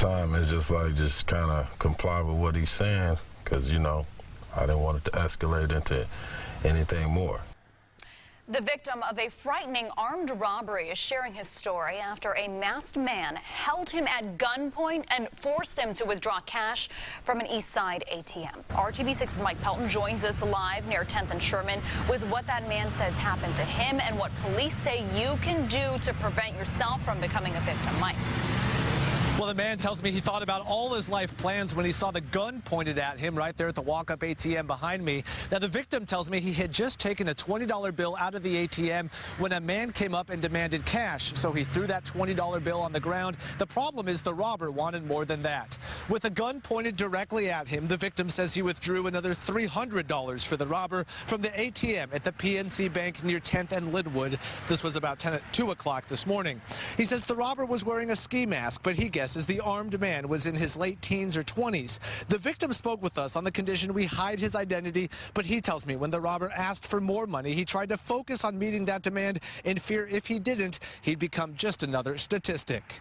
time is just kind of comply with what he's saying, because, you know, I didn't want it to escalate into anything more. The victim of a frightening armed robbery is sharing his story after a masked man held him at gunpoint and forced him to withdraw cash from an East Side ATM. RTV6's Mike Pelton joins us live near 10th and Sherman with what that man says happened to him and what police say you can do to prevent yourself from becoming a victim. Mike. Well, the man tells me he thought about all his life plans when he saw the gun pointed at him right there at the walk-up ATM behind me. Now, the victim tells me he had just taken a $20 bill out of the ATM when a man came up and demanded cash, so he threw that $20 bill on the ground. The problem is the robber wanted more than that. With a gun pointed directly at him, the victim says he withdrew another $300 for the robber from the ATM at the PNC Bank near 10th and Linwood. This was about 2 o'clock this morning. He says the robber was wearing a ski mask, but he guesses the armed man was in his late teens or 20s. The victim spoke with us on the condition we hide his identity, but he tells me when the robber asked for more money, he tried to focus on meeting that demand in fear if he didn't, he'd become just another statistic.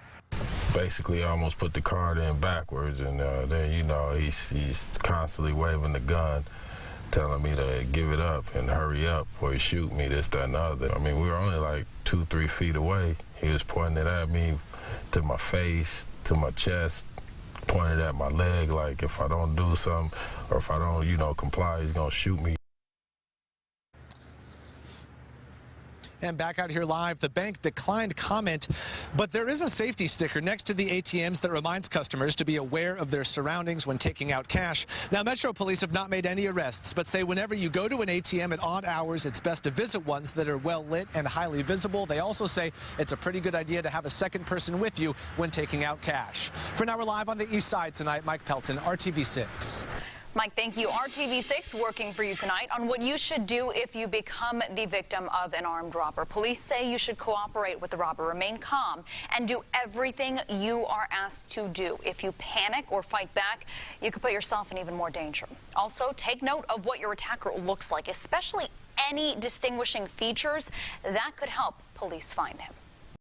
Basically, I almost put the card in backwards, and then, you know, he's constantly waving the gun, telling me to give it up and hurry up or he shoot me, this, that, and the other. I mean, we were only like 2-3 feet away. He was pointing it at me, to my face, to my chest, pointed at my leg, like if I don't do something or if I don't, you know, comply, he's gonna shoot me. And back out here live, the bank declined comment, but there is a safety sticker next to the ATMs that reminds customers to be aware of their surroundings when taking out cash. Now, Metro Police have not made any arrests, but say whenever you go to an ATM at odd hours, it's best to visit ones that are well lit and highly visible. They also say it's a pretty good idea to have a second person with you when taking out cash. For now, we're live on the East Side tonight. Mike Pelton, RTV6. Mike, thank you. RTV6 working for you tonight on what you should do if you become the victim of an armed robber. Police say you should cooperate with the robber, remain calm, and do everything you are asked to do. If you panic or fight back, you could put yourself in even more danger. Also, take note of what your attacker looks like, especially any distinguishing features that could help police find him.